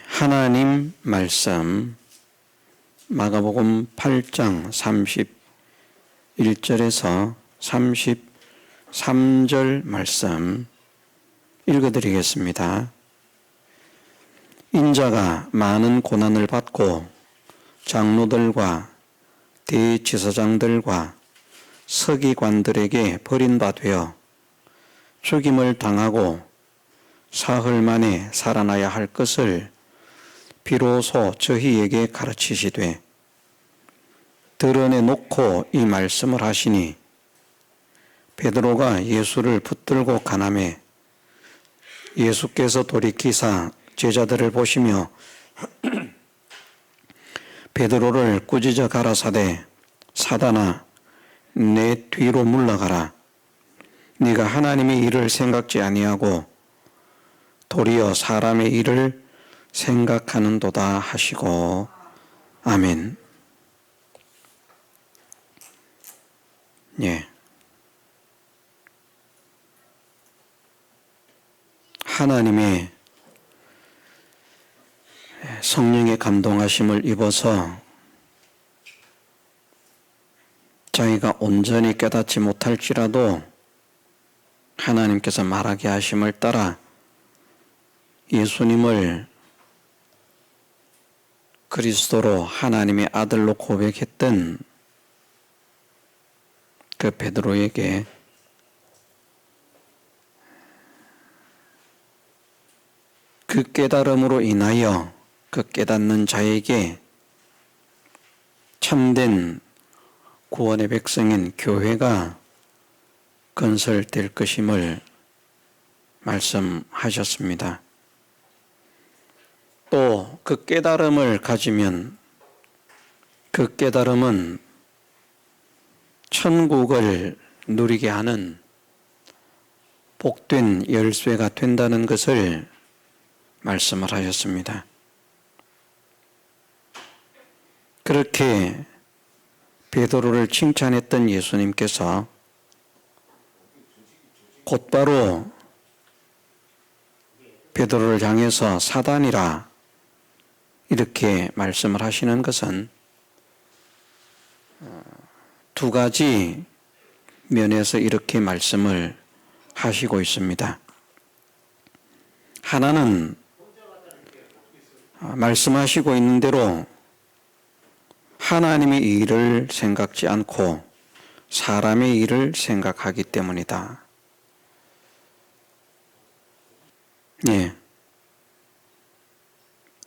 하나님 말씀 마가복음 8장 31절에서 33절 말씀 읽어드리겠습니다. 인자가 많은 고난을 받고 장로들과 대제사장들과 서기관들에게 버림받아 죽임을 당하고 사흘 만에 살아나야 할 것을 비로소 저희에게 가르치시되 드러내놓고 이 말씀을 하시니 베드로가 예수를 붙들고 가나매 예수께서 돌이키사 제자들을 보시며 베드로를 꾸짖어 가라사대 사단아 내 뒤로 물러가라. 네가 하나님의 일을 생각지 아니하고 도리어 사람의 일을 생각하는도다 하시고 아멘. 하나님의 성령의 감동하심을 입어서 자기가 온전히 깨닫지 못할지라도 하나님께서 말하게 하심을 따라 예수님을 그리스도로 하나님의 아들로 고백했던 그 베드로에게 그 깨달음으로 인하여 그 깨닫는 자에게 참된 구원의 백성인 교회가 건설될 것임을 말씀하셨습니다. 또 그 깨달음을 가지면 그 깨달음은 천국을 누리게 하는 복된 열쇠가 된다는 것을 말씀을 하셨습니다. 그렇게 베드로를 칭찬했던 예수님께서 곧바로 베드로를 향해서 사단이라 이렇게 말씀을 하시는 것은 두 가지 면에서 이렇게 말씀을 하시고 있습니다. 하나는 말씀하시고 있는 대로 하나님의 일을 생각지 않고 사람의 일을 생각하기 때문이다.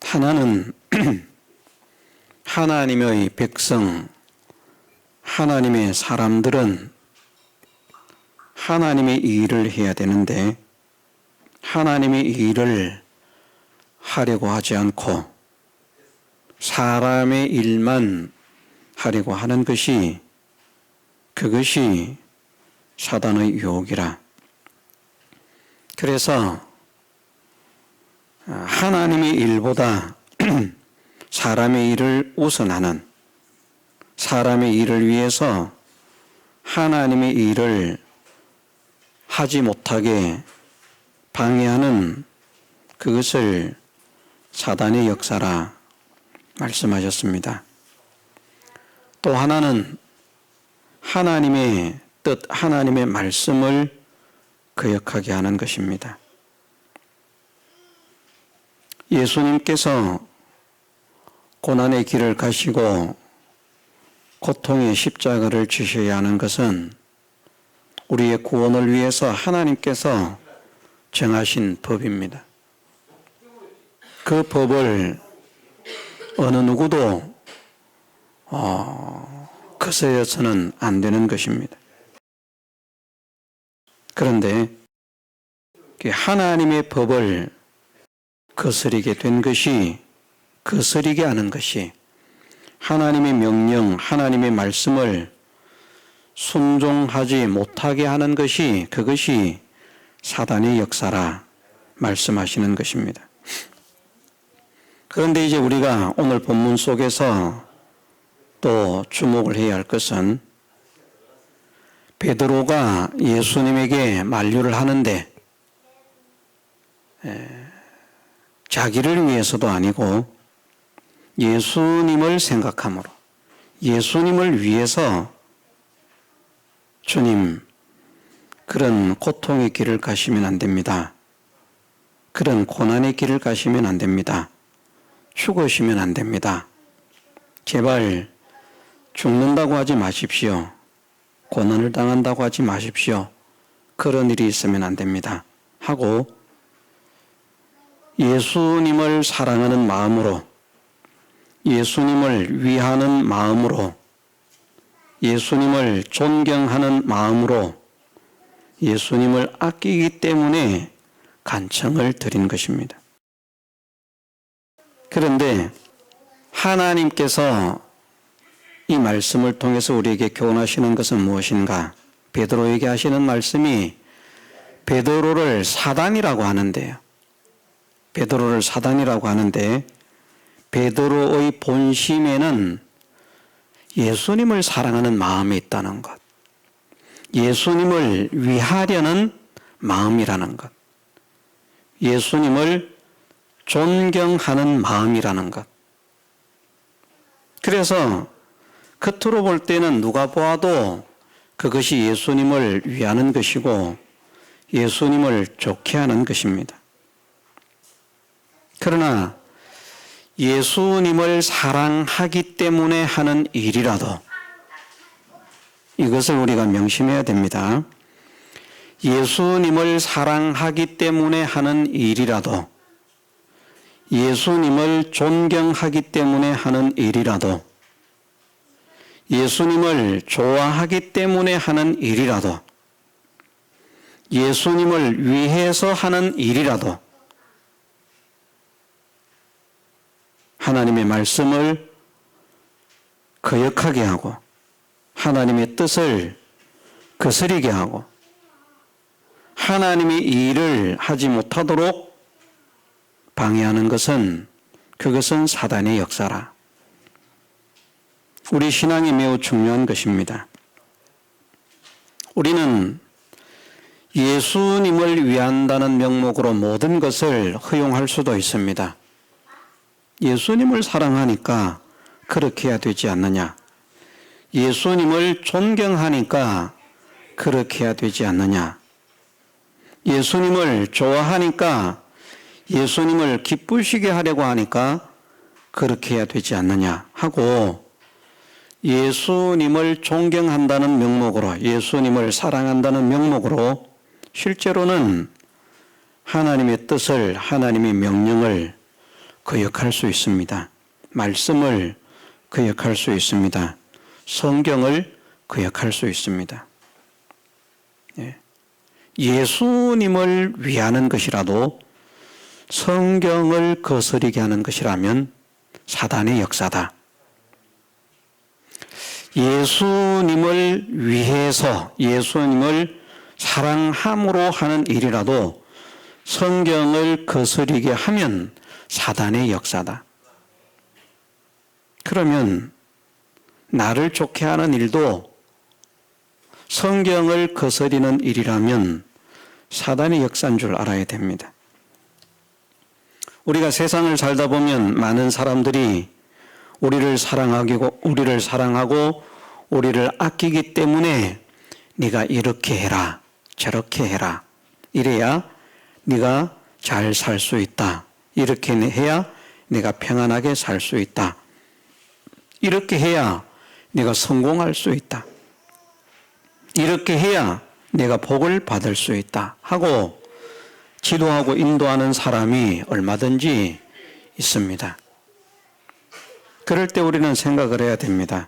하나는 하나님의 백성, 하나님의 사람들은 하나님의 일을 해야 되는데 하나님의 일을 하려고 하지 않고 사람의 일만 하려고 하는 것이 그것이 사단의 유혹이라. 그래서 하나님의 일보다 사람의 일을 우선하는, 사람의 일을 위해서 하나님의 일을 하지 못하게 방해하는 그것을 사단의 역사라 말씀하셨습니다. 또 하나는 하나님의 뜻, 하나님의 말씀을 거역하게 하는 것입니다. 예수님께서 고난의 길을 가시고 고통의 십자가를 지셔야 하는 것은 우리의 구원을 위해서 하나님께서 정하신 법입니다. 그 법을 어느 누구도 거스려서는 안 되는 것입니다. 그런데 하나님의 법을 거스리게 된 것이, 거스리게 하는 것이, 하나님의 명령, 하나님의 말씀을 순종하지 못하게 하는 것이, 그것이 사단의 역사라 말씀하시는 것입니다. 그런데 이제 우리가 오늘 본문 속에서 또 주목을 해야 할 것은 베드로가 예수님에게 만류를 하는데 자기를 위해서도 아니고 예수님을 생각함으로, 예수님을 위해서 주님, 그런 고통의 길을 가시면 안 됩니다. 그런 고난의 길을 가시면 안 됩니다. 죽으시면 안 됩니다. 제발 죽는다고 하지 마십시오. 고난을 당한다고 하지 마십시오. 그런 일이 있으면 안 됩니다. 하고 예수님을 사랑하는 마음으로, 예수님을 위하는 마음으로, 예수님을 존경하는 마음으로, 예수님을 아끼기 때문에 간청을 드린 것입니다. 그런데 하나님께서 이 말씀을 통해서 우리에게 교훈하시는 것은 무엇인가? 베드로에게 하시는 말씀이 베드로를 사단이라고 하는데요. 베드로를 사단이라고 하는데 베드로의 본심에는 예수님을 사랑하는 마음이 있다는 것, 예수님을 위하려는 마음이라는 것, 예수님을 존경하는 마음이라는 것. 그래서 겉으로 볼 때는 누가 보아도 그것이 예수님을 위하는 것이고 예수님을 좋게 하는 것입니다. 그러나 예수님을 사랑하기 때문에 하는 일이라도 이것을 우리가 명심해야 됩니다. 예수님을 사랑하기 때문에 하는 일이라도, 예수님을 존경하기 때문에 하는 일이라도, 예수님을 좋아하기 때문에 하는 일이라도, 예수님을 위해서 하는 일이라도 하나님의 말씀을 거역하게 하고 하나님의 뜻을 거스리게 하고 하나님의 일을 하지 못하도록 방해하는 것은 그것은 사단의 역사라. 우리 신앙이 매우 중요한 것입니다. 우리는 예수님을 위한다는 명목으로 모든 것을 허용할 수도 있습니다. 예수님을 사랑하니까 그렇게 해야 되지 않느냐? 예수님을 존경하니까 그렇게 해야 되지 않느냐? 예수님을 좋아하니까, 예수님을 기쁘시게 하려고 하니까 그렇게 해야 되지 않느냐 하고, 예수님을 존경한다는 명목으로, 예수님을 사랑한다는 명목으로 실제로는 하나님의 뜻을, 하나님의 명령을 거역할 수 있습니다. 말씀을 거역할 수 있습니다. 성경을 거역할 수 있습니다. 예수님을 위하는 것이라도 성경을 거스리게 하는 것이라면 사단의 역사다. 예수님을 위해서, 예수님을 사랑함으로 하는 일이라도 성경을 거스리게 하면 사단의 역사다. 그러면 나를 좋게 하는 일도 성경을 거스리는 일이라면 사단의 역사인 줄 알아야 됩니다. 우리가 세상을 살다 보면 많은 사람들이 우리를 사랑하고 우리를 아끼기 때문에 네가 이렇게 해라, 저렇게 해라, 이래야 네가 잘 살 수 있다, 이렇게 해야 네가 평안하게 살 수 있다, 이렇게 해야 네가 성공할 수 있다, 이렇게 해야 내가 복을 받을 수 있다 하고 지도하고 인도하는 사람이 얼마든지 있습니다. 그럴 때 우리는 생각을 해야 됩니다.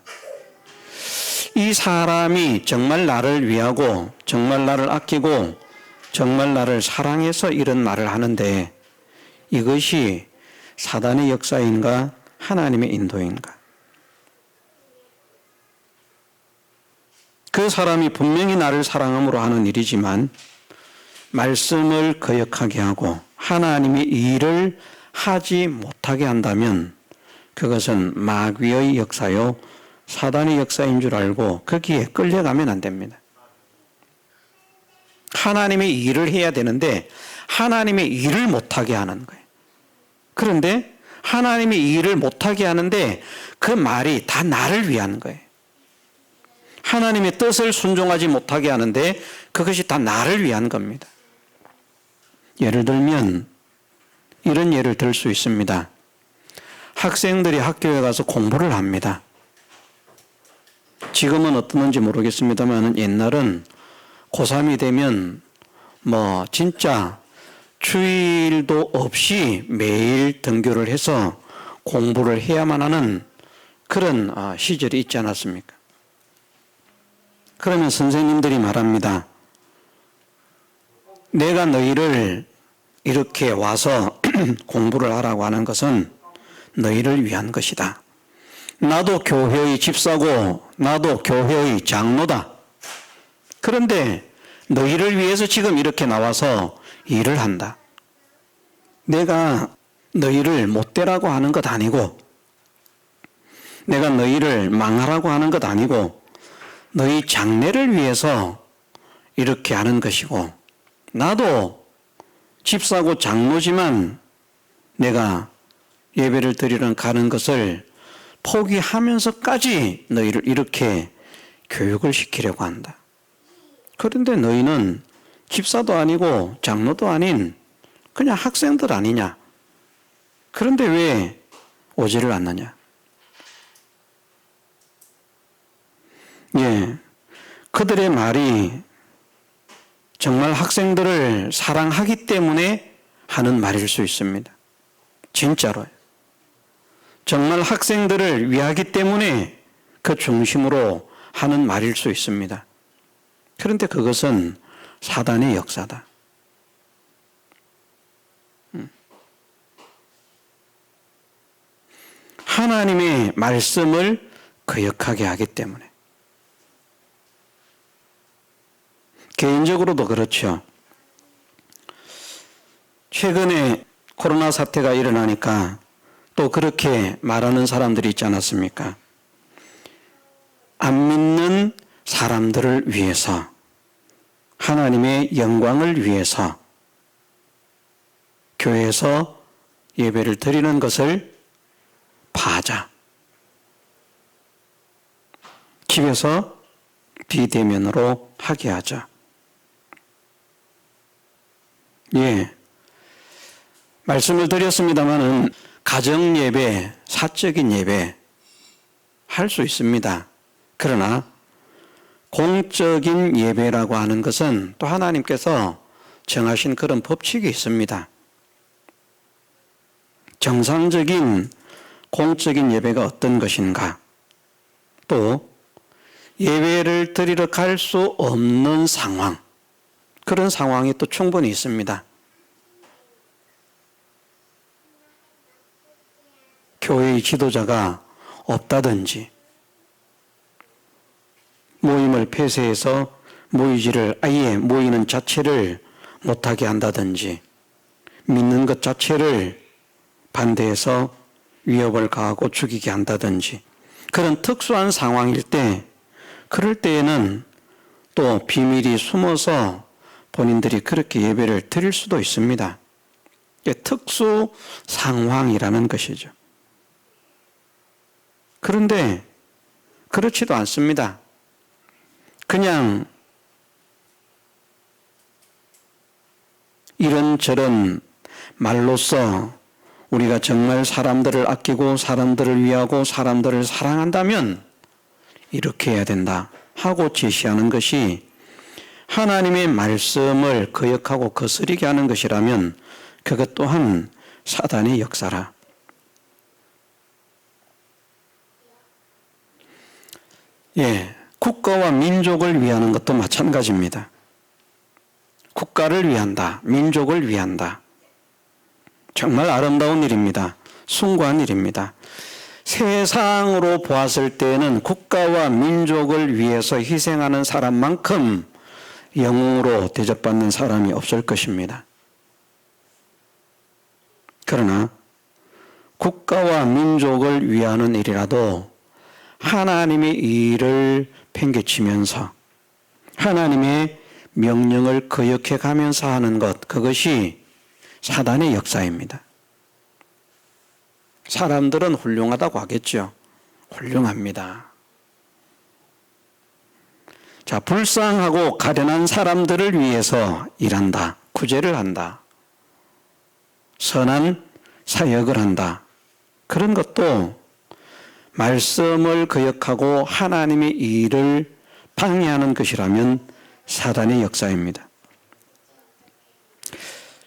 이 사람이 정말 나를 위하고 정말 나를 아끼고 정말 나를 사랑해서 이런 말을 하는데 이것이 사단의 역사인가 하나님의 인도인가? 그 사람이 분명히 나를 사랑함으로 하는 일이지만 말씀을 거역하게 하고 하나님의 일을 하지 못하게 한다면 그것은 마귀의 역사요, 사단의 역사인 줄 알고 거기에 끌려가면 안 됩니다. 하나님의 일을 해야 되는데 하나님의 일을 못하게 하는 거예요. 그런데 하나님이 이 일을 못하게 하는데 그 말이 다 나를 위한 거예요. 하나님의 뜻을 순종하지 못하게 하는데 그것이 다 나를 위한 겁니다. 예를 들면 이런 예를 들 수 있습니다. 학생들이 학교에 가서 공부를 합니다. 지금은 어떻는지 모르겠습니다만 옛날은 고3이 되면 진짜 주일도 없이 매일 등교를 해서 공부를 해야만 하는 그런 시절이 있지 않았습니까? 그러면 선생님들이 말합니다. 내가 너희를 이렇게 와서 공부를 하라고 하는 것은 너희를 위한 것이다. 나도 교회의 집사고 나도 교회의 장로다. 그런데 너희를 위해서 지금 이렇게 나와서 일을 한다. 내가 너희를 못되라고 하는 것 아니고 내가 너희를 망하라고 하는 것 아니고 너희 장래를 위해서 이렇게 하는 것이고 나도 집사고 장로지만 내가 예배를 드리러 가는 것을 포기하면서까지 너희를 이렇게 교육을 시키려고 한다. 그런데 너희는 집사도 아니고 장로도 아닌 그냥 학생들 아니냐? 그런데 왜 오지를 않느냐? 예, 그들의 말이 정말 학생들을 사랑하기 때문에 하는 말일 수 있습니다. 진짜로요. 정말 학생들을 위하기 때문에 그 중심으로 하는 말일 수 있습니다. 그런데 그것은 사단의 역사다. 하나님의 말씀을 거역하게 하기 때문에. 개인적으로도 그렇죠. 최근에 코로나 사태가 일어나니까 또 그렇게 말하는 사람들이 있지 않았습니까? 안 믿는 사람들을 위해서, 하나님의 영광을 위해서 교회에서 예배를 드리는 것을 파하자. 집에서 비대면으로 하게 하자. 예, 말씀을 드렸습니다마는 가정 예배, 사적인 예배 할 수 있습니다. 그러나 공적인 예배라고 하는 것은 또 하나님께서 정하신 그런 법칙이 있습니다. 정상적인 공적인 예배가 어떤 것인가? 또 예배를 드리러 갈 수 없는 상황, 그런 상황이 또 충분히 있습니다. 교회의 지도자가 없다든지 모임을 폐쇄해서 모이지를 아예 모이는 자체를 못하게 한다든지 믿는 것 자체를 반대해서 위협을 가하고 죽이게 한다든지 그런 특수한 상황일 때 그럴 때에는 또 비밀이 숨어서 본인들이 그렇게 예배를 드릴 수도 있습니다. 특수 상황이라는 것이죠. 그런데 그렇지도 않습니다. 그냥 이런저런 말로써 우리가 정말 사람들을 아끼고 사람들을 위하고 사람들을 사랑한다면 이렇게 해야 된다 하고 제시하는 것이 하나님의 말씀을 거역하고 거스리게 하는 것이라면 그것 또한 사단의 역사라. 예, 국가와 민족을 위하는 것도 마찬가지입니다. 국가를 위한다, 민족을 위한다. 정말 아름다운 일입니다. 숭고한 일입니다. 세상으로 보았을 때는 국가와 민족을 위해서 희생하는 사람만큼 영웅으로 대접받는 사람이 없을 것입니다. 그러나 국가와 민족을 위하는 일이라도 하나님의 일을 팽개치면서 하나님의 명령을 거역해 가면서 하는 것, 그것이 사단의 역사입니다. 사람들은 훌륭하다고 하겠죠. 훌륭합니다. 자, 불쌍하고 가련한 사람들을 위해서 일한다. 구제를 한다. 선한 사역을 한다. 그런 것도 말씀을 거역하고 하나님의 일을 방해하는 것이라면 사단의 역사입니다.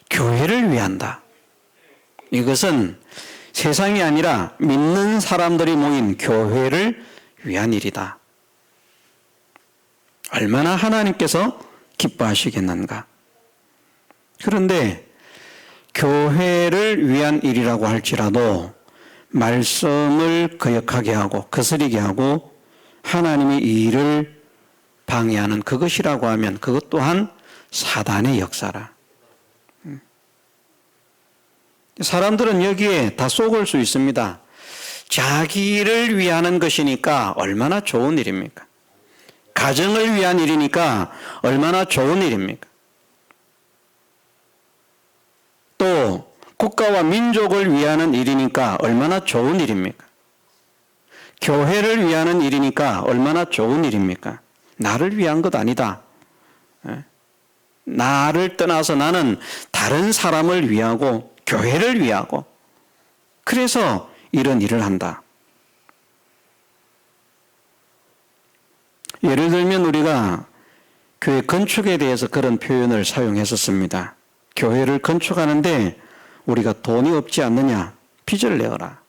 교회를 위한다. 이것은 세상이 아니라 믿는 사람들이 모인 교회를 위한 일이다. 얼마나 하나님께서 기뻐하시겠는가. 그런데 교회를 위한 일이라고 할지라도 말씀을 거역하게 하고 거스리게 하고 하나님의 일을 방해하는 그것이라고 하면 그것 또한 사단의 역사라. 사람들은 여기에 다 속을 수 있습니다. 자기를 위하는 것이니까 얼마나 좋은 일입니까? 가정을 위한 일이니까 얼마나 좋은 일입니까? 또 국가와 민족을 위하는 일이니까 얼마나 좋은 일입니까? 교회를 위하는 일이니까 얼마나 좋은 일입니까? 나를 위한 것 아니다. 나를 떠나서 나는 다른 사람을 위하고 교회를 위하고 그래서 이런 일을 한다. 예를 들면 우리가 교회 건축에 대해서 그런 표현을 사용했었습니다. 교회를 건축하는데 우리가 돈이 없지 않느냐? 빚을 내어라.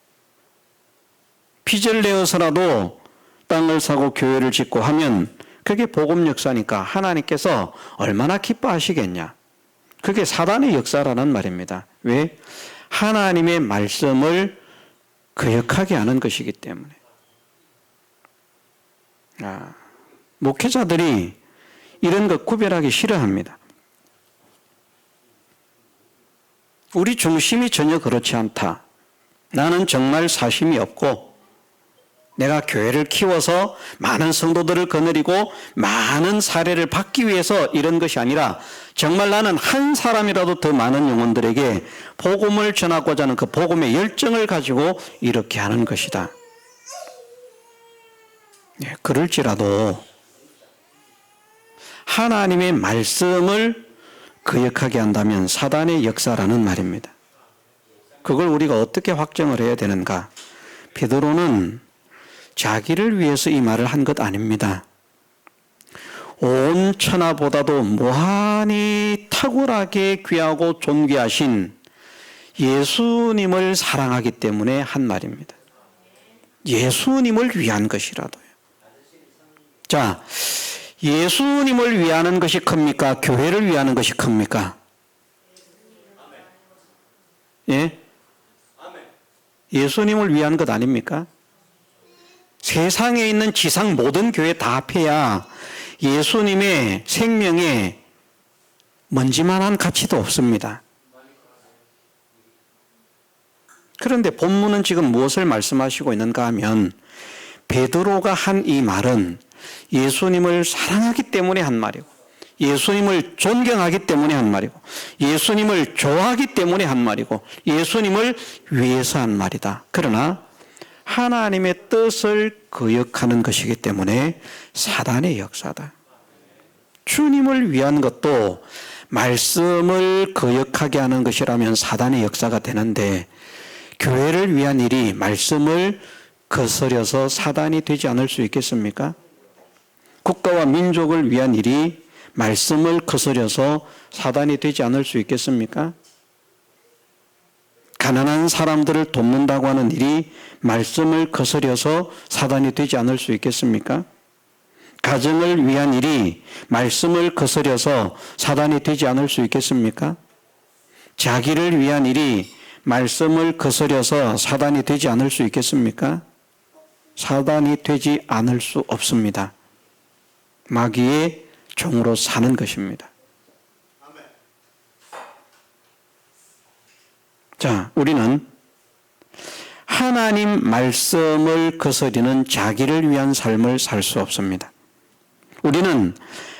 빚을 내어서라도 땅을 사고 교회를 짓고 하면 그게 복음 역사니까 하나님께서 얼마나 기뻐하시겠냐? 그게 사단의 역사라는 말입니다. 왜? 하나님의 말씀을 거역하게 하는 것이기 때문에. 목회자들이 이런 것 구별하기 싫어합니다. 우리 중심이 전혀 그렇지 않다. 나는 정말 사심이 없고 내가 교회를 키워서 많은 성도들을 거느리고 많은 사례를 받기 위해서 이런 것이 아니라 정말 나는 한 사람이라도 더 많은 영혼들에게 복음을 전하고자 하는 그 복음의 열정을 가지고 이렇게 하는 것이다. 그럴지라도 하나님의 말씀을 거역하게 한다면 사단의 역사라는 말입니다. 그걸 우리가 어떻게 확정을 해야 되는가? 베드로는 자기를 위해서 이 말을 한 것 아닙니다. 온 천하보다도 무한히 탁월하게 귀하고 존귀하신 예수님을 사랑하기 때문에 한 말입니다. 예수님을 위한 것이라도요. 자, 예수님을 위하는 것이 큽니까? 교회를 위하는 것이 큽니까? 예? 예수님을 위한 것 아닙니까? 세상에 있는 지상 모든 교회 다 합해야 예수님의 생명에 먼지만한 가치도 없습니다. 그런데 본문은 지금 무엇을 말씀하시고 있는가 하면 베드로가 한 이 말은 예수님을 사랑하기 때문에 한 말이고 예수님을 존경하기 때문에 한 말이고 예수님을 좋아하기 때문에 한 말이고 예수님을 위해서 한 말이다. 그러나 하나님의 뜻을 거역하는 것이기 때문에 사단의 역사다. 주님을 위한 것도 말씀을 거역하게 하는 것이라면 사단의 역사가 되는데 교회를 위한 일이 말씀을 거스려서 사단이 되지 않을 수 있겠습니까? 국가와 민족을 위한 일이 말씀을 거스려서 사단이 되지 않을 수 있겠습니까? 가난한 사람들을 돕는다고 하는 일이 말씀을 거스려서 사단이 되지 않을 수 있겠습니까? 가정을 위한 일이 말씀을 거스려서 사단이 되지 않을 수 있겠습니까? 자기를 위한 일이 말씀을 거스려서 사단이 되지 않을 수 있겠습니까? 사단이 되지 않을 수 없습니다. 마귀의 종으로 사는 것입니다. 자, 우리는 하나님 말씀을 거스리는 자기를 위한 삶을 살 수 없습니다. 우리는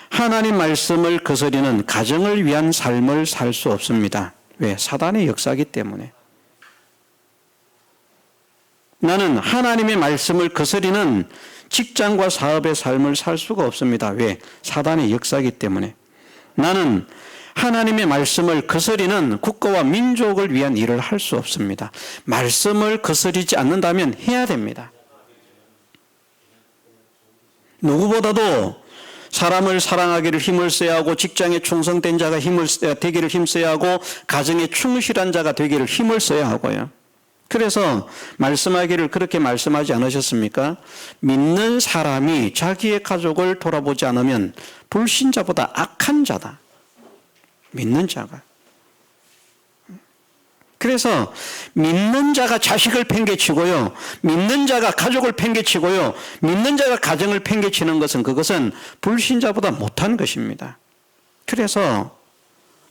하나님 말씀을 거스리는 가정을 위한 삶을 살 수 없습니다. 왜? 사단의 역사이기 때문에. 나는 하나님의 말씀을 거스리는 직장과 사업의 삶을 살 수가 없습니다. 왜? 사단의 역사이기 때문에. 나는 하나님의 말씀을 거스리는 국가와 민족을 위한 일을 할 수 없습니다. 말씀을 거스리지 않는다면 해야 됩니다. 누구보다도 사람을 사랑하기를 힘을 써야 하고, 직장에 충성된 자가 되기를 힘써야 하고, 가정에 충실한 자가 되기를 힘을 써야 하고요. 그래서 말씀하기를 그렇게 말씀하지 않으셨습니까? 믿는 사람이 자기의 가족을 돌아보지 않으면 불신자보다 악한 자다. 믿는 자가. 그래서 믿는 자가 자식을 팽개치고요, 믿는 자가 가족을 팽개치고요, 믿는 자가 가정을 팽개치는 것은, 그것은 불신자보다 못한 것입니다. 그래서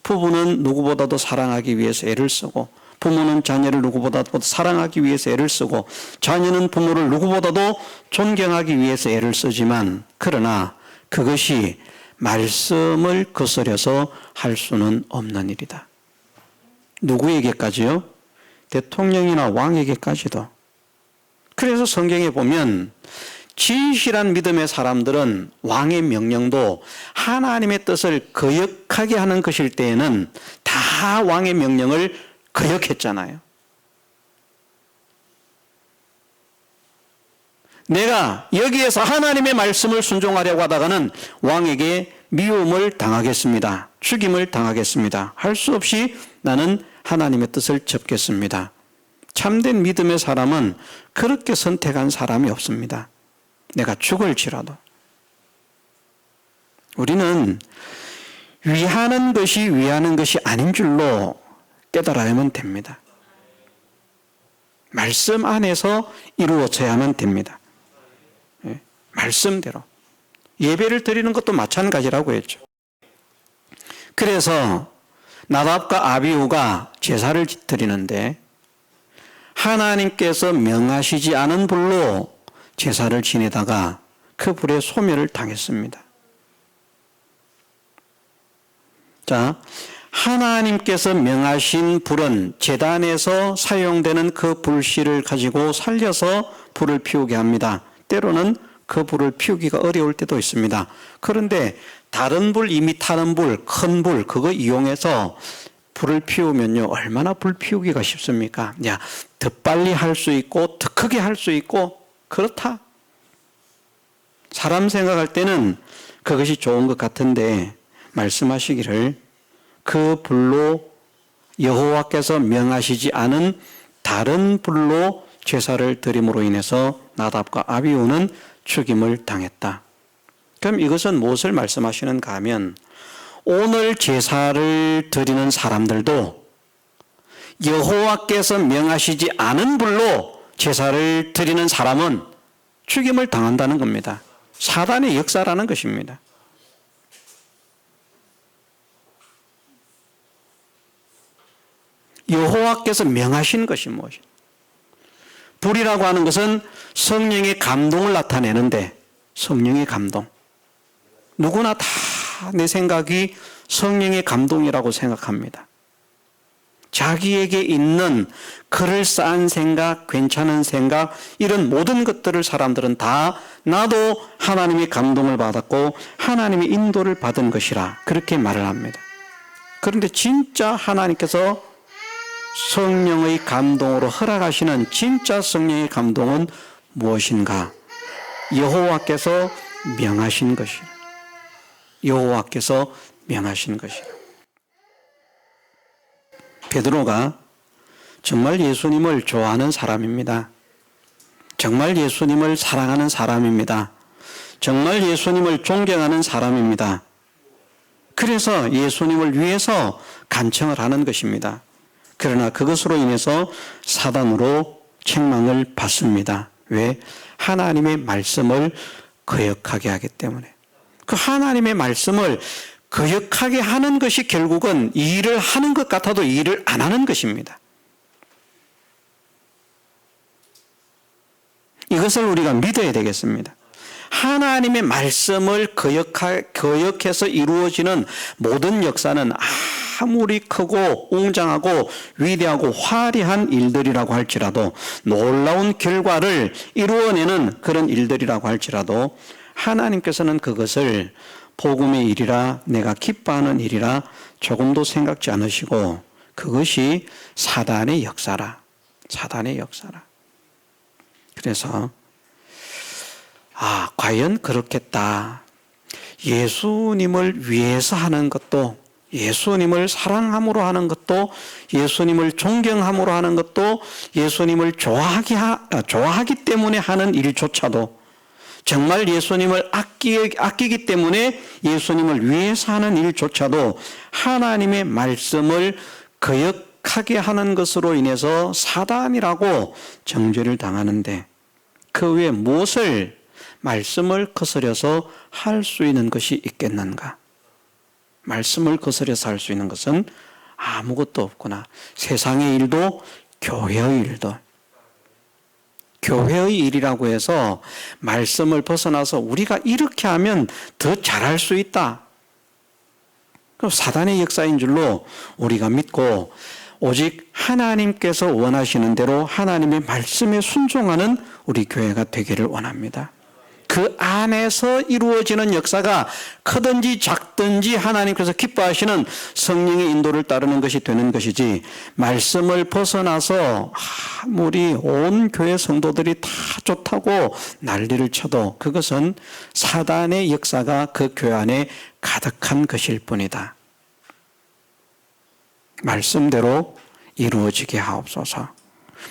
부부는 누구보다도 사랑하기 위해서 애를 쓰고, 부모는 자녀를 누구보다도 사랑하기 위해서 애를 쓰고, 자녀는 부모를 누구보다도 존경하기 위해서 애를 쓰지만, 그러나 그것이 말씀을 거스려서 할 수는 없는 일이다. 누구에게까지요? 대통령이나 왕에게까지도. 그래서 성경에 보면 진실한 믿음의 사람들은 왕의 명령도 하나님의 뜻을 거역하게 하는 것일 때에는 다 왕의 명령을 거역했잖아요. 내가 여기에서 하나님의 말씀을 순종하려고 하다가는 왕에게 미움을 당하겠습니다. 죽임을 당하겠습니다. 할 수 없이 나는 하나님의 뜻을 접겠습니다. 참된 믿음의 사람은 그렇게 선택한 사람이 없습니다. 내가 죽을지라도. 우리는 위하는 것이 아닌 줄로 깨달아야만 됩니다. 말씀 안에서 이루어져야만 됩니다. 말씀대로. 예배를 드리는 것도 마찬가지라고 했죠. 그래서 나답과 아비후가 제사를 드리는데 하나님께서 명하시지 않은 불로 제사를 지내다가 그 불에 소멸을 당했습니다. 자, 하나님께서 명하신 불은 제단에서 사용되는 그 불씨를 가지고 살려서 불을 피우게 합니다. 때로는 그 불을 피우기가 어려울 때도 있습니다. 그런데 다른 불, 이미 타는 불, 큰 불, 그거 이용해서 불을 피우면요, 얼마나 불 피우기가 쉽습니까? 야, 더 빨리 할 수 있고, 더 크게 할 수 있고, 그렇다. 사람 생각할 때는 그것이 좋은 것 같은데, 말씀하시기를 그 불로 여호와께서 명하시지 않은 다른 불로 제사를 드림으로 인해서 나답과 아비후는 죽임을 당했다. 그럼 이것은 무엇을 말씀하시는가 하면, 오늘 제사를 드리는 사람들도 여호와께서 명하시지 않은 불로 제사를 드리는 사람은 죽임을 당한다는 겁니다. 사단의 역사라는 것입니다. 여호와께서 명하신 것이 무엇이냐? 불이라고 하는 것은 성령의 감동을 나타내는데, 성령의 감동. 누구나 다 내 생각이 성령의 감동이라고 생각합니다. 자기에게 있는 그럴싸한 생각, 괜찮은 생각, 이런 모든 것들을 사람들은 다 나도 하나님의 감동을 받았고 하나님의 인도를 받은 것이라 그렇게 말을 합니다. 그런데 진짜 하나님께서 성령의 감동으로 허락하시는 진짜 성령의 감동은 무엇인가? 여호와께서 명하신 것이라. 여호와께서 명하신 것이라. 베드로가 정말 예수님을 좋아하는 사람입니다. 정말 예수님을 사랑하는 사람입니다. 정말 예수님을 존경하는 사람입니다. 그래서 예수님을 위해서 간청을 하는 것입니다. 그러나 그것으로 인해서 사단으로 책망을 받습니다. 왜? 하나님의 말씀을 거역하게 하기 때문에. 그 하나님의 말씀을 거역하게 하는 것이 결국은 일을 하는 것 같아도 일을 안 하는 것입니다. 이것을 우리가 믿어야 되겠습니다. 하나님의 말씀을 거역해서 이루어지는 모든 역사는 아무리 크고 웅장하고 위대하고 화려한 일들이라고 할지라도, 놀라운 결과를 이루어내는 그런 일들이라고 할지라도 하나님께서는 그것을 복음의 일이라, 내가 기뻐하는 일이라 조금도 생각지 않으시고, 그것이 사단의 역사라. 사단의 역사라. 그래서 과연 그렇겠다. 예수님을 위해서 하는 것도, 예수님을 사랑함으로 하는 것도, 예수님을 존경함으로 하는 것도, 예수님을 좋아하기 때문에 하는 일조차도, 정말 예수님을 아끼기 때문에 예수님을 위해서 하는 일조차도 하나님의 말씀을 거역하게 하는 것으로 인해서 사단이라고 정죄를 당하는데, 그 외에 무엇을 말씀을 거스려서 할 수 있는 것이 있겠는가? 말씀을 거스려서 할 수 있는 것은 아무것도 없구나. 세상의 일도, 교회의 일도. 교회의 일이라고 해서 말씀을 벗어나서 우리가 이렇게 하면 더 잘할 수 있다. 그럼 사단의 역사인 줄로 우리가 믿고, 오직 하나님께서 원하시는 대로 하나님의 말씀에 순종하는 우리 교회가 되기를 원합니다. 그 안에서 이루어지는 역사가 크든지 작든지 하나님께서 기뻐하시는 성령의 인도를 따르는 것이 되는 것이지, 말씀을 벗어나서 아무리 온 교회 성도들이 다 좋다고 난리를 쳐도 그것은 사단의 역사가 그 교회 안에 가득한 것일 뿐이다. 말씀대로 이루어지게 하옵소서.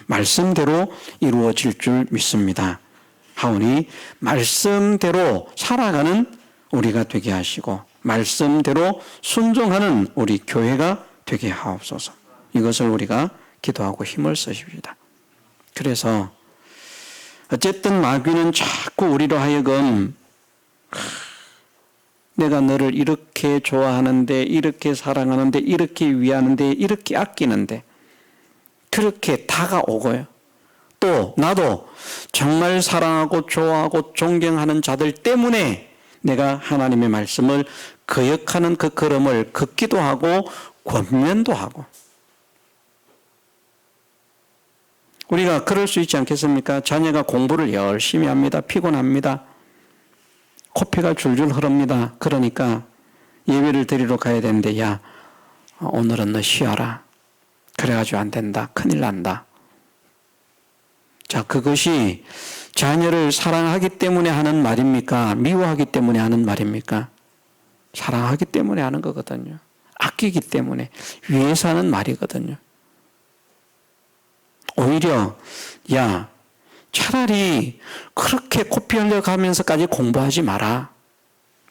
말씀대로 이루어질 줄 믿습니다. 하오니 말씀대로 살아가는 우리가 되게 하시고, 말씀대로 순종하는 우리 교회가 되게 하옵소서. 이것을 우리가 기도하고 힘을 쓰십시다. 그래서 어쨌든 마귀는 자꾸 우리로 하여금 내가 너를 이렇게 좋아하는데, 이렇게 사랑하는데, 이렇게 위하는데, 이렇게 아끼는데, 그렇게 다가오고요. 또 나도 정말 사랑하고 좋아하고 존경하는 자들 때문에 내가 하나님의 말씀을 거역하는 그 걸음을 걷기도 하고 권면도 하고. 우리가 그럴 수 있지 않겠습니까? 자녀가 공부를 열심히 합니다. 피곤합니다. 코피가 줄줄 흐릅니다. 그러니까 예배를 드리러 가야 되는데, 야, 오늘은 너 쉬어라. 그래가지고 안 된다. 큰일 난다. 자, 그것이 자녀를 사랑하기 때문에 하는 말입니까? 미워하기 때문에 하는 말입니까? 사랑하기 때문에 하는 거거든요. 아끼기 때문에, 위해서 하는 말이거든요. 오히려, 야, 차라리 그렇게 코피 흘려가면서까지 공부하지 마라.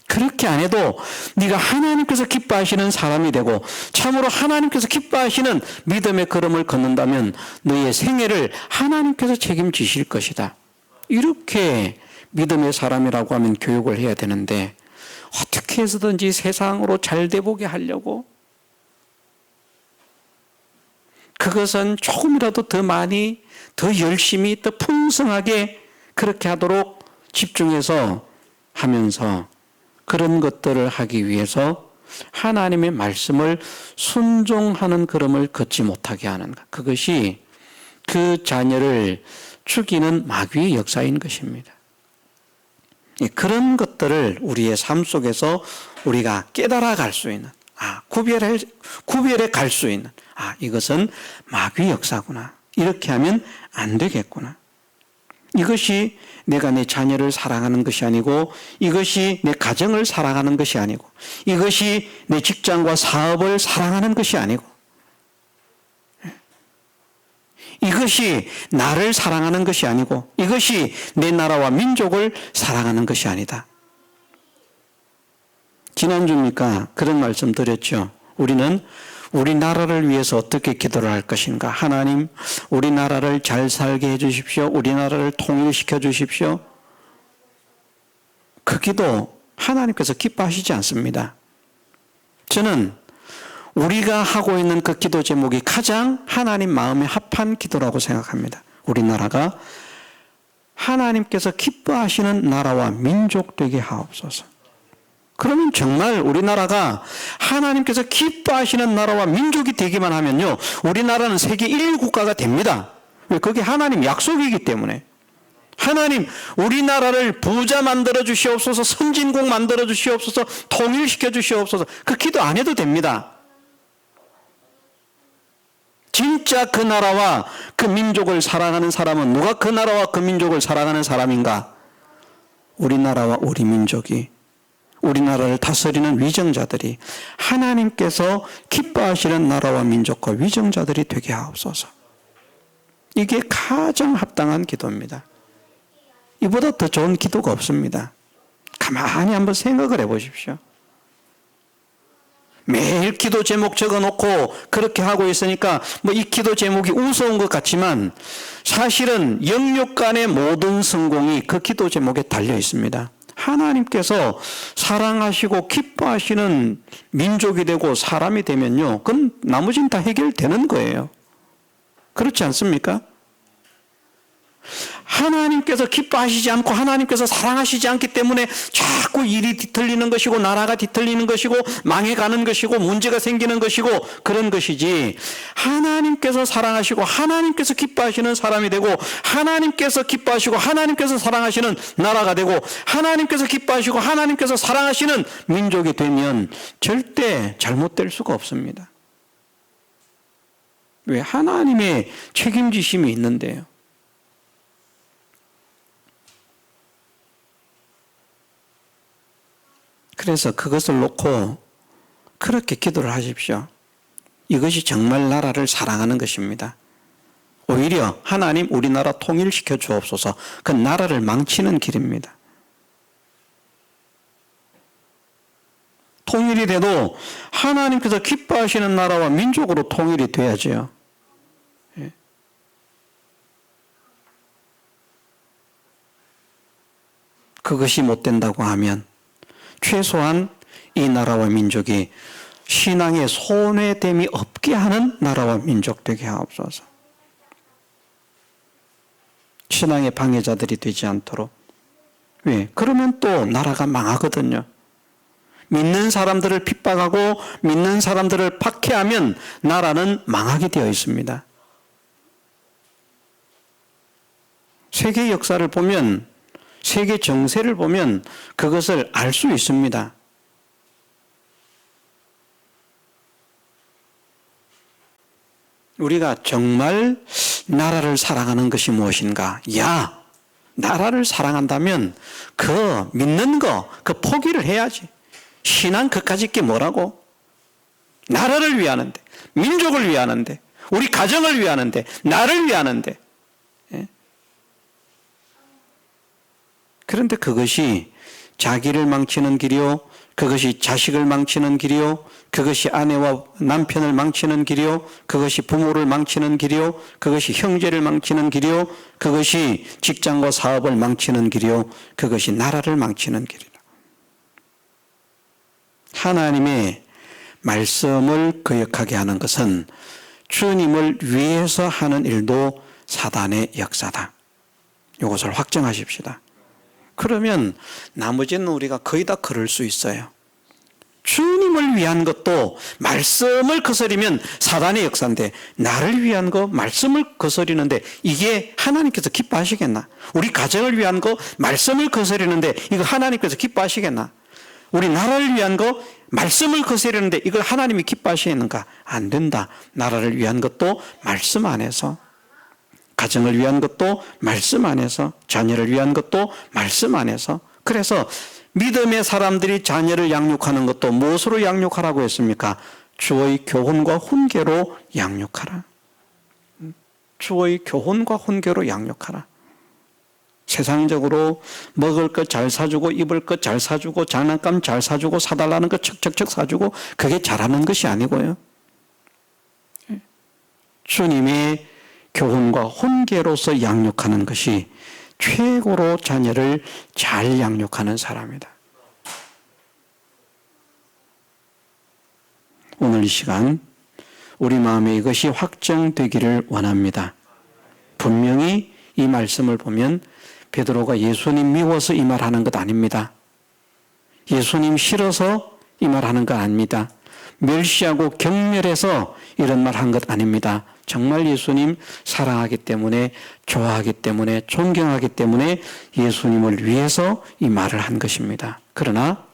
그렇게 안 해도 네가 하나님께서 기뻐하시는 사람이 되고 참으로 하나님께서 기뻐하시는 믿음의 걸음을 걷는다면 너의 생애를 하나님께서 책임지실 것이다. 이렇게 믿음의 사람이라고 하면 교육을 해야 되는데, 어떻게 해서든지 세상으로 잘 돼보게 하려고, 그것은 조금이라도 더 많이, 더 열심히, 더 풍성하게 그렇게 하도록 집중해서 하면서 그런 것들을 하기 위해서 하나님의 말씀을 순종하는 걸음을 걷지 못하게 하는 것. 그것이 그 자녀를 죽이는 마귀의 역사인 것입니다. 그런 것들을 우리의 삶 속에서 우리가 깨달아 갈 수 있는, 구별해 갈 수 있는, 이것은 마귀의 역사구나. 이렇게 하면 안 되겠구나. 이것이 내가 내 자녀를 사랑하는 것이 아니고, 이것이 내 가정을 사랑하는 것이 아니고, 이것이 내 직장과 사업을 사랑하는 것이 아니고, 이것이 나를 사랑하는 것이 아니고, 이것이 내 나라와 민족을 사랑하는 것이 아니다. 지난주니까 그런 말씀 드렸죠. 우리는 우리나라를 위해서 어떻게 기도를 할 것인가. 하나님, 우리나라를 잘 살게 해주십시오. 우리나라를 통일시켜 주십시오. 그 기도 하나님께서 기뻐하시지 않습니다. 저는 우리가 하고 있는 그 기도 제목이 가장 하나님 마음에 합한 기도라고 생각합니다. 우리나라가 하나님께서 기뻐하시는 나라와 민족 되게 하옵소서. 그러면 정말 우리나라가 하나님께서 기뻐하시는 나라와 민족이 되기만 하면요, 우리나라는 세계 1위 국가가 됩니다. 왜? 그게 하나님 약속이기 때문에. 하나님, 우리나라를 부자 만들어 주시옵소서, 선진국 만들어 주시옵소서, 통일시켜 주시옵소서, 그 기도 안 해도 됩니다. 진짜 그 나라와 그 민족을 사랑하는 사람은 누가 그 나라와 그 민족을 사랑하는 사람인가? 우리나라와 우리 민족이, 우리나라를 다스리는 위정자들이, 하나님께서 기뻐하시는 나라와 민족과 위정자들이 되게 하옵소서. 이게 가장 합당한 기도입니다. 이보다 더 좋은 기도가 없습니다. 가만히 한번 생각을 해보십시오. 매일 기도 제목 적어놓고 그렇게 하고 있으니까 뭐 이 기도 제목이 우스운 것 같지만 사실은 영육간의 모든 성공이 그 기도 제목에 달려 있습니다. 하나님께서 사랑하시고 기뻐하시는 민족이 되고 사람이 되면요, 그건 나머지는 다 해결되는 거예요. 그렇지 않습니까? 하나님께서 기뻐하시지 않고 하나님께서 사랑하시지 않기 때문에 자꾸 일이 뒤틀리는 것이고 나라가 뒤틀리는 것이고 망해가는 것이고 문제가 생기는 것이고 그런 것이지, 하나님께서 사랑하시고 하나님께서 기뻐하시는 사람이 되고 하나님께서 기뻐하시고 하나님께서 사랑하시는 나라가 되고 하나님께서 기뻐하시고 하나님께서 사랑하시는 민족이 되면 절대 잘못될 수가 없습니다. 왜? 하나님의 책임지심이 있는데요. 그래서 그것을 놓고 그렇게 기도를 하십시오. 이것이 정말 나라를 사랑하는 것입니다. 오히려 하나님, 우리나라 통일시켜 주옵소서. 그 나라를 망치는 길입니다. 통일이 돼도 하나님께서 기뻐하시는 나라와 민족으로 통일이 돼야죠. 예. 그것이 못 된다고 하면 최소한 이 나라와 민족이 신앙의 손해됨이 없게 하는 나라와 민족 되게 하옵소서. 신앙의 방해자들이 되지 않도록. 왜? 그러면 또 나라가 망하거든요. 믿는 사람들을 핍박하고 믿는 사람들을 박해하면 나라는 망하게 되어 있습니다. 세계 역사를 보면, 세계 정세를 보면 그것을 알 수 있습니다. 우리가 정말 나라를 사랑하는 것이 무엇인가? 야, 나라를 사랑한다면 그 믿는 거, 그 포기를 해야지. 신앙 그까짓 게 뭐라고? 나라를 위하는데, 민족을 위하는데, 우리 가정을 위하는데, 나를 위하는데. 예? 그런데 그것이 자기를 망치는 길이요, 그것이 자식을 망치는 길이요, 그것이 아내와 남편을 망치는 길이요, 그것이 부모를 망치는 길이요, 그것이 형제를 망치는 길이요, 그것이 직장과 사업을 망치는 길이요, 그것이 나라를 망치는 길이라. 하나님의 말씀을 거역하게 하는 것은 주님을 위해서 하는 일도 사단의 역사다. 이것을 확정하십시다. 그러면 나머지는 우리가 거의 다 그럴 수 있어요. 주님을 위한 것도 말씀을 거스리면 사단의 역사인데, 나를 위한 거 말씀을 거스리는데 이게 하나님께서 기뻐하시겠나? 우리 가정을 위한 거 말씀을 거스리는데 이거 하나님께서 기뻐하시겠나? 우리 나라를 위한 거 말씀을 거스리는데 이걸 하나님이 기뻐하시는가? 안 된다. 나라를 위한 것도 말씀 안에서, 가정을 위한 것도 말씀 안에서, 자녀를 위한 것도 말씀 안에서. 그래서 믿음의 사람들이 자녀를 양육하는 것도 무엇으로 양육하라고 했습니까? 주의 교훈과 훈계로 양육하라. 주의 교훈과 훈계로 양육하라. 세상적으로 먹을 것 잘 사주고 입을 것 잘 사주고 장난감 잘 사주고 사달라는 것 척척척 사주고 그게 잘하는 것이 아니고요. 주님의 교훈과 훈계로서 양육하는 것이 최고로 자녀를 잘 양육하는 사람이다. 오늘 이 시간 우리 마음에 이것이 확정되기를 원합니다. 분명히 이 말씀을 보면 베드로가 예수님 미워서 이 말하는 것 아닙니다. 예수님 싫어서 이 말 하는 거 아닙니다. 멸시하고 경멸해서 이런 말 한 것 아닙니다. 정말 예수님 사랑하기 때문에, 좋아하기 때문에, 존경하기 때문에 예수님을 위해서 이 말을 한 것입니다. 그러나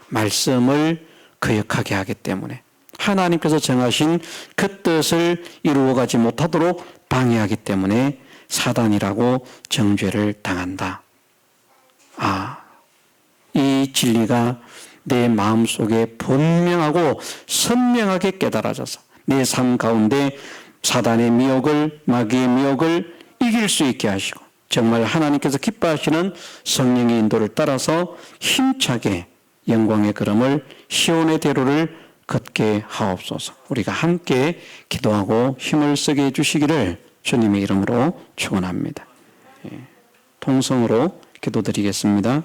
말씀을 거역하게 하기 때문에, 하나님께서 정하신 그 뜻을 이루어가지 못하도록 방해하기 때문에 사단이라고 정죄를 당한다. 이 진리가 내 마음속에 분명하고 선명하게 깨달아져서 내 삶 가운데 사단의 미혹을, 마귀의 미혹을 이길 수 있게 하시고, 정말 하나님께서 기뻐하시는 성령의 인도를 따라서 힘차게 영광의 걸음을, 시온의 대로를 걷게 하옵소서. 우리가 함께 기도하고 힘을 쓰게 해주시기를 주님의 이름으로 축원합니다. 통성으로 기도드리겠습니다.